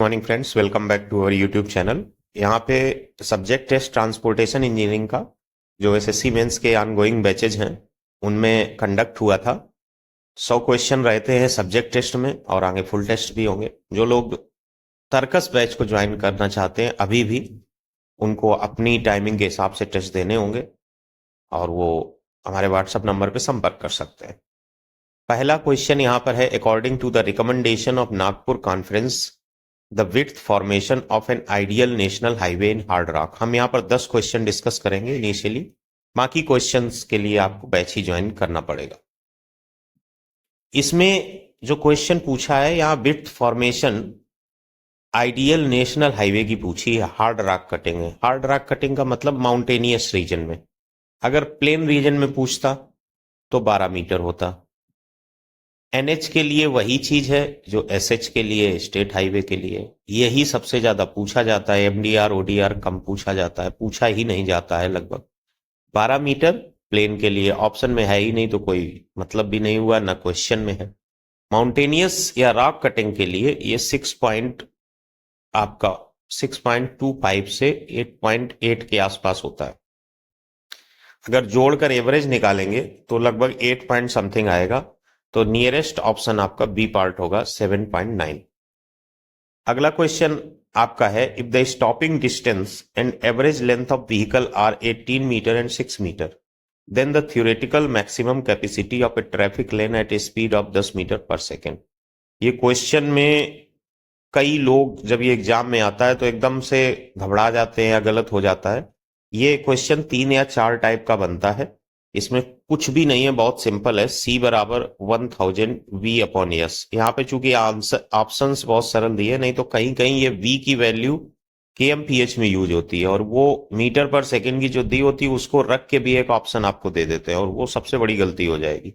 Morning friends, welcome back to our YouTube channel. यहाँ पे subject test transportation engineering का जो एसएससी मेंस के ऑनगोइंग बैचेज हैं उनमें कंडक्ट हुआ था। 100 क्वेश्चन रहते हैं सब्जेक्ट टेस्ट में और आगे फुल टेस्ट भी होंगे। जो लोग तर्कस बैच को ज्वाइन करना चाहते हैं अभी भी उनको अपनी टाइमिंग के हिसाब से टेस्ट देने होंगे और वो हमारे व्हाट्सएप नंबर पे संपर्क कर सकते हैं। पहला क्वेश्चन यहाँ पर है, according to the recommendation of Nagpur conference the width formation of an ideal national highway in hard rock. हम यहाँ पर 10 क्वेश्चन डिस्कस करेंगे इनिशियली, बाकी क्वेश्चंस के लिए आपको बैच ही ज्वाइन करना पड़ेगा। इसमें जो क्वेश्चन पूछा है यहाँ width formation ideal national highway की पूछी है। हार्ड रॉक कटिंग है। हार्ड रॉक कटिंग का मतलब माउंटेनियस रीजन में। अगर प्लेन रीजन में पूछता तो 12 मीटर होता। एनएच के लिए वही चीज है जो एसएच के लिए, स्टेट हाईवे के लिए। यही सबसे ज्यादा पूछा जाता है। एमडीआर ओडीआर कम पूछा जाता है, पूछा ही नहीं जाता है लगभग। 12 मीटर प्लेन के लिए ऑप्शन में है ही नहीं तो कोई मतलब भी नहीं हुआ, ना क्वेश्चन में है। माउंटेनियस या रॉक कटिंग के लिए ये 6.25 से 8.8 के आसपास होता है। अगर जोड़कर एवरेज निकालेंगे तो लगभग 8 पॉइंट समथिंग आएगा। तो नियरेस्ट ऑप्शन आपका बी पार्ट होगा 7.9। अगला क्वेश्चन आपका है, if the stopping distance and average length of vehicle are 18 metre and 6 metre then the theoretical maximum capacity of a traffic lane at a speed of 10 metre per second. ये question में कई लोग जब ये exam में आता है तो एकदम से घबरा जाते हैं या गलत हो जाता है। ये क्वेश्चन 3 या 4 टाइप का बनता है। इसमें कुछ भी नहीं है, बहुत सिंपल है। C बराबर 1000 V अपॉन एस। यहाँ पे चूंकि ऑप्शंस बहुत सरल दिए, नहीं तो कहीं कहीं ये V की वैल्यू kmph में यूज होती है और वो मीटर पर सेकंड की जो दी होती है उसको रख के भी एक ऑप्शन आपको दे देते हैं और वो सबसे बड़ी गलती हो जाएगी।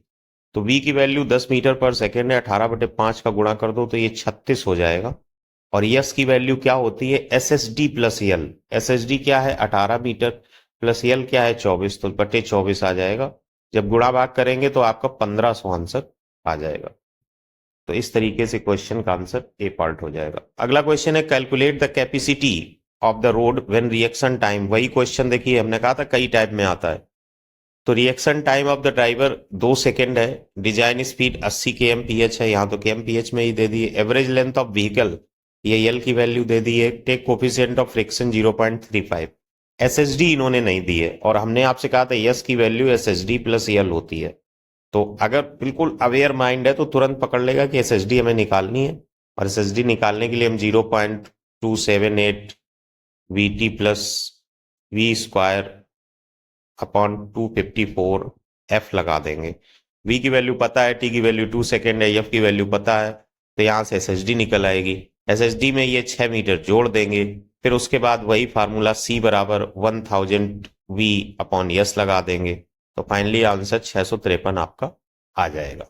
तो V की वैल्यू 10 मीटर पर सेकेंड है, 18/5 का गुणा कर दो तो ये 36 हो जाएगा। और यस की वैल्यू क्या होती है, SSD प्लस यल। SSD क्या है, 18 मीटर प्लस यल क्या है, 24, तो बटे 24 आ जाएगा। जब गुणा भाग करेंगे तो आपका 1500 आंसर आ जाएगा। तो इस तरीके से क्वेश्चन का आंसर ए पार्ट हो जाएगा। अगला क्वेश्चन है, calculate the capacity of the road when reaction time. वही क्वेश्चन देखिए, हमने कहा था कई टाइप में आता है। तो reaction time of the driver 2 second है। डिजाइन स्पीड 80 kmph है, यहाँ तो kmph में ही दे दिए। एवरेज लेंथ ऑफ व्हीकल, ये यल की वैल्यू दे दी है। Take coefficient of friction 0.35। SSD इन्होंने नहीं दी है और हमने आपसे कहा था यस की वैल्यू एसएसडी प्लस यल होती है। तो अगर बिल्कुल अवेयर माइंड है तो तुरंत पकड़ लेगा कि एसएसडी हमें निकालनी है और एसएसडी निकालने के लिए हम 0.278 VT plus V square upon 254 F लगा देंगे। वी की वैल्यू पता है, टी की वैल्यू 2 सेकेंड है, एफ की वैल्यू पता है, तो यहां से एसएसडी निकल आएगी। एसएसडी में ये 6 मीटर जोड़ देंगे, फिर उसके बाद वही फार्मूला C बराबर 1000 V अपॉन यस लगा देंगे। तो फाइनली आंसर 653 आपका आ जाएगा।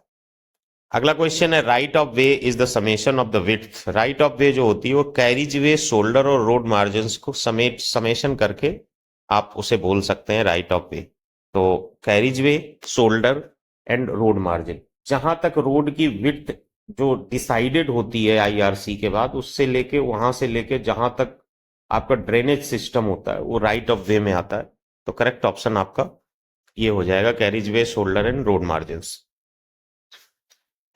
अगला क्वेश्चन है, right of way is the summation of the width. Right of वे जो होती है वो कैरिज वे, शोल्डर और रोड मार्जिन को समेशन करके आप उसे बोल सकते हैं राइट ऑफ वे। तो carriage way, shoulder and road margin, जहां तक रोड की विड्थ जो डिसाइडेड होती है आईआरसी के बाद, उससे लेके वहां से लेके जहां तक आपका ड्रेनेज सिस्टम होता है वो राइट ऑफ वे में आता है। तो करेक्ट ऑप्शन आपका ये हो जाएगा, carriage way, shoulder and road margin.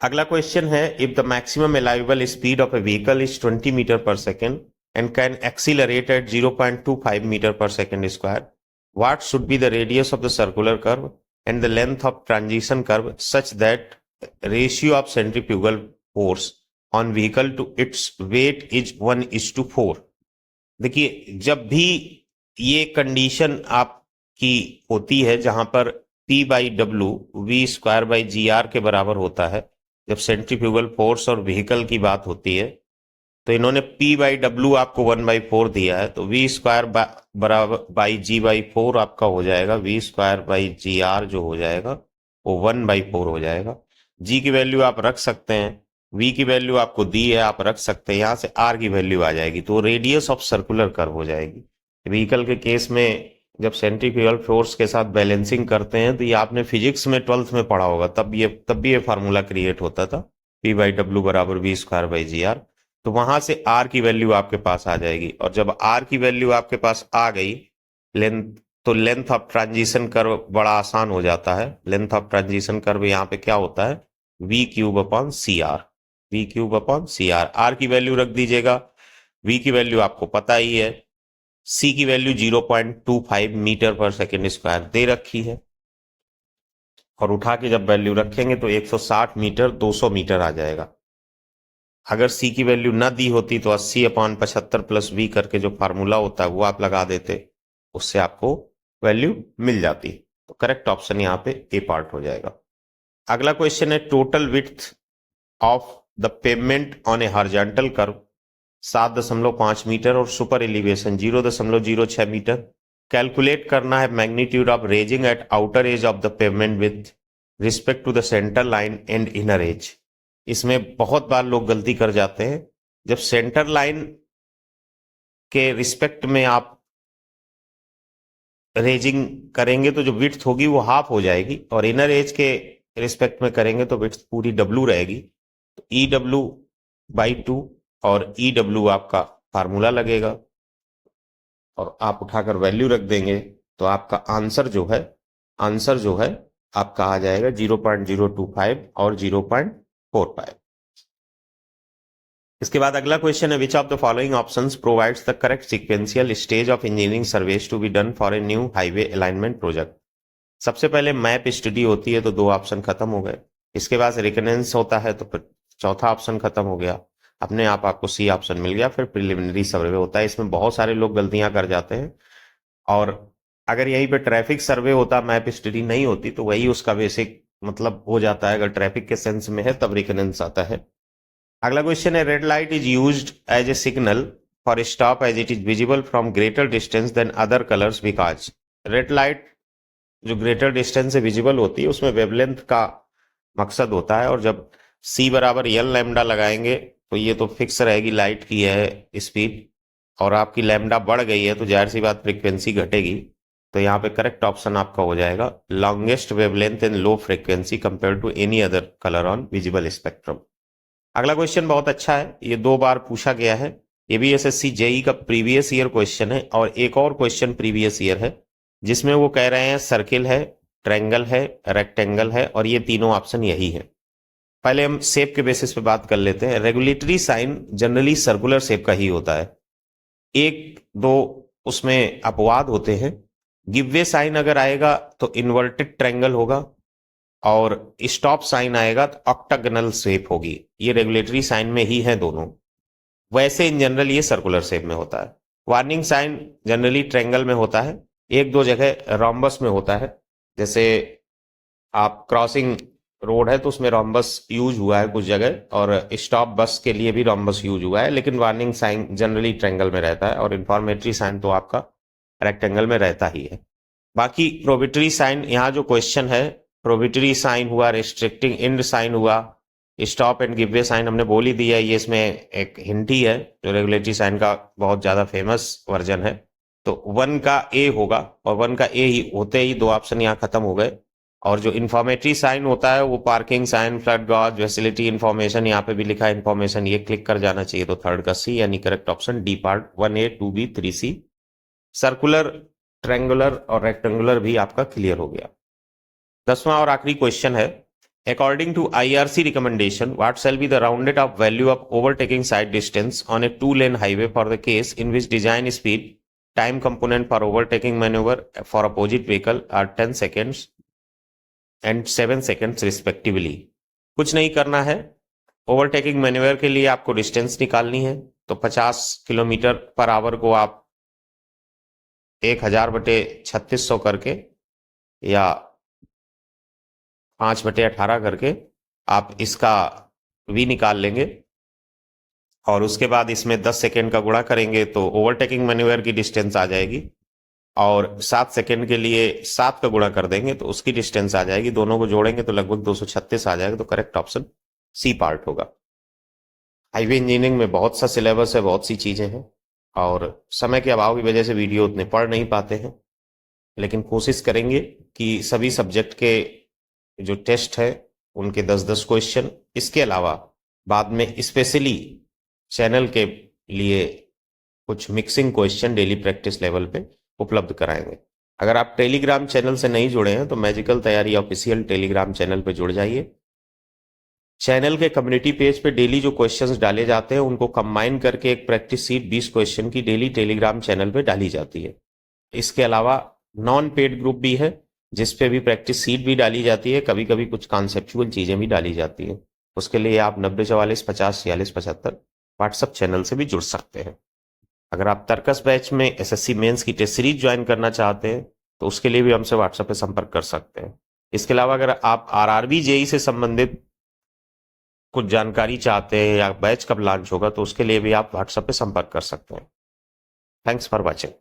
अगला क्वेश्चन है, if the maximum allowable speed of a vehicle is 20 metre per second and can accelerate at 0.25 meter per second square, what should be the radius of the circular curve and the length of transition curve such that ratio of centrifugal force on vehicle to its weight is 1:4। देखिए, जब भी ये condition आपकी होती है जहां पर P/W V²/GR के बराबर होता है, जब सेंट्रीफ्यूगल फोर्स और व्हीकल की बात होती है, तो इन्होंने P/W आपको 1/4 दिया है, तो V² बराबर बाई G/4 आपका हो जाएगा। V²/GR जो हो जाएगा वो 1/4 हो जाएगा। G की वैल्यू आप रख सकते हैं, V की वैल्यू आपको दी है, आप रख सकते हैं। यहां से R की वैल्यू आ जाएगी तो रेडियस ऑफ सर्कुलर कर्व हो जाएगी। व्हीकल के केस में जब सेंट्रीफ्यूगल फोर्स के साथ बैलेंसिंग करते हैं तो ये आपने फिजिक्स में 12th में पढ़ा होगा, तब भी ये फार्मूला क्रिएट होता था, P/W बराबर V²/GR। तो वहां से आर की वैल्यू आपके पास आ जाएगी, और जब आर की वैल्यू आपके पास आ गई लेंथ, तो लेंथ ऑफ ट्रांजिशन कर्व बड़ा आसान हो जाता है। लेंथ ऑफ ट्रांजिशन कर्व यहाँ पे क्या होता है, V cube upon C R, V cube upon C R. R की वैल्यू रख दीजिएगा, वी की वैल्यू आपको पता ही है, सी की value 0.25 metre per second square दे रखी है, और उठा के जब वैल्यू रखेंगे तो 160 मीटर 200 मीटर आ जाएगा। अगर सी की वैल्यू ना दी होती तो 80/75 प्लस वी करके जो फार्मूला होता है वो आप लगा देते, उससे आपको वैल्यू मिल जाती। तो करेक्ट ऑप्शन यहाँ पे ए पार्ट हो जाएगा। अगला क्वेश्चन है, total width of the pavement on a horizontal curve 7.5 metre और सुपर एलिवेशन 0.06 मीटर। कैलकुलेट करना है magnitude of raising at outer edge of the pavement with respect to the centre line and inner edge. इसमें बहुत बार लोग गलती कर जाते हैं, जब सेंटर लाइन के रिस्पेक्ट में आप रेजिंग करेंगे तो जो विड्थ होगी वो हाफ हो जाएगी, और इनर एज के रिस्पेक्ट में करेंगे तो विड्थ पूरी डब्लू रहेगी। तो ई डब्लू बाई 2 और ई डब्लू आपका फार्मूला लगेगा, और आप उठाकर वैल्यू रख देंगे तो आपका आंसर जो है आपका आ जाएगा 0.025 और 0.45। इसके बाद अगला क्वेश्चन है, which of the following options provides the correct sequential stage of engineering surveys to be done for a new highway alignment project. सबसे पहले मैप स्टडी होती है तो 2 ऑप्शन खत्म हो गए, इसके बाद रिकनेंस होता है तो फिर चौथा ऑप्शन खत्म हो गया, अपने आप आपको सी ऑप्शन मिल गया, फिर प्रिलिमिनरी सर्वे होता है। इसमें बहुत सारे लोग गलतियां कर जाते हैं, और अगर यहीं पे ट्रैफिक सर्वे होता, मैप स्टडी नहीं होती, तो वही उसका बेसिक मतलब हो जाता है। अगर ट्रैफिक के सेंस में है तब रिकनेंस आता है। अगला क्वेश्चन है, red light is used as a signal for stop as it is visible from greater distance than other colours because. Red light जो ग्रेटर डिस्टेंस से विजिबल होती है उसमें वेवलेंथ का मकसद होता है, और जब c बराबर एल लैम्डा लगाएंगे तो ये तो फिक्स रहेगी लाइट की है स्पीड, और आपकी लैम्डा बढ़ गई है तो जाहिर सी बात फ्रीक्वेंसी घटेगी। तो यहाँ पे करेक्ट ऑप्शन आपका हो जाएगा longest wavelength in low frequency compare to any other colour on visible spectrum. अगला क्वेश्चन बहुत अच्छा है, ये 2 बार पूछा गया है, ये भी एसएससी जेई का प्रीवियस ईयर क्वेश्चन है, और एक और क्वेश्चन प्रीवियस ईयर है जिसमें वो कह रहे हैं सर्किल है, ट्रायंगल है, रेक्टेंगल है, और ये तीनों ऑप्शन यही है। पहले हम शेप के बेसिस पे बात कर लेते हैं। Regulatory sign generally circular shape का ही होता है, 1-2 उसमें अपवाद होते हैं। गिववे साइन अगर आएगा तो इन्वर्टेड ट्रायंगल होगा, और स्टॉप साइन आएगा तो ऑक्टागोनल शेप होगी। ये रेगुलेटरी साइन में ही है दोनों, वैसे इन जनरल ये सर्कुलर शेप में होता है। वार्निंग साइन जनरली ट्रायंगल में होता है, 1-2 जगह रोम्बस में होता है, जैसे आप क्रॉसिंग रोड है तो उसमें रोम्बस यूज हुआ है कुछ जगह, और स्टॉप बस के लिए भी रोम्बस यूज हुआ है, लेकिन वार्निंग साइन जनरली ट्रायंगल में रहता है, और इंफॉर्मेटरी साइन तो आपका रेक्टेंगल में रहता ही है। बाकी प्रोबिटरी साइन, यहाँ जो क्वेश्चन है प्रोबिटरी साइन हुआ, रिस्ट्रिक्टिंग इंड साइन हुआ, स्टॉप एंड गिववे साइन हमने बोल ही दिया, ये इसमें एक हिंट ही है जो रेगुलेटरी साइन का बहुत ज्यादा फेमस वर्जन है। तो 1 का ए होगा, और 1 का ए ही होते ही 2 ऑप्शन यहाँ खत्म हो गए। और जो इन्फॉर्मेटरी साइन होता है वो parking sign, flood gauge, facility information, यहाँ पे भी लिखा है इन्फॉर्मेशन, ये क्लिक कर जाना चाहिए। तो थर्ड का सी यानी correct option D part 1A 2B 3C। Circular, triangular और रेक्टेंगुलर भी आपका क्लियर हो गया। 10वां और आखिरी क्वेश्चन है, according to IRC recommendation what shall be the rounded off value of overtaking sight distance on a 2-lane highway for the case in which design speed, time component for overtaking manoeuvre for opposite vehicle are 10 seconds and 7 seconds respectively. कुछ नहीं करना है, overtaking manoeuvre के लिए आपको distance निकालनी है, तो 50 किलोमीटर पर आवर को आप 1000/3600 करके या 5/18 करके आप इसका v निकाल लेंगे, और उसके बाद इसमें 10 सेकेंड का गुणा करेंगे तो ओवरटेकिंग मैन्यूवर की डिस्टेंस आ जाएगी, और 7 सेकेंड के लिए 7 का गुणा कर देंगे तो उसकी डिस्टेंस आ जाएगी। दोनों को जोड़ेंगे तो लगभग 236 आ जाएगा। तो करेक्ट ऑप्शन सी पार्ट होगा। हाईवे इंजीनियरिंग में बहुत सा सिलेबस है, बहुत सी चीजें हैं, और समय के अभाव की वजह से वीडियो उतने पढ़ नहीं पाते हैं, लेकिन कोशिश करेंगे कि सभी सब्जेक्ट के जो टेस्ट है उनके 10-10 क्वेश्चन, इसके अलावा बाद में स्पेशली चैनल के लिए कुछ mixing question daily practice level पे उपलब्ध कराएंगे। अगर आप टेलीग्राम चैनल से नहीं जुड़े हैं तो मैजिकल तैयारी ऑफिशियल टेलीग्राम चैनल पे जुड़ जाइए। चैनल के कम्युनिटी पेज पे डेली जो क्वेश्चंस डाले जाते हैं उनको कंबाइन करके एक प्रैक्टिस सीट 20 क्वेश्चन की डेली टेलीग्राम चैनल पे डाली जाती है। इसके अलावा नॉन पेड ग्रुप भी है जिसपे भी प्रैक्टिस सीट भी डाली जाती है, कभी कभी कुछ कॉन्सेप्चुअल चीजें भी डाली जाती है। उसके लिए आप 9044504675 व्हाट्सएप चैनल से भी जुड़ सकते हैं। अगर आप तर्कस बैच में एसएससी मेंस की टेस्ट सीरीज ज्वाइन करना चाहते हैं तो उसके लिए भी हमसे व्हाट्सएप पे संपर्क कर सकते हैं। इसके अलावा अगर आप आरआरबी जेई से संबंधित कुछ जानकारी चाहते हैं या बैच कब लॉन्च होगा तो उसके लिए भी आप व्हाट्सएप पे संपर्क कर सकते हैं। Thanks for watching.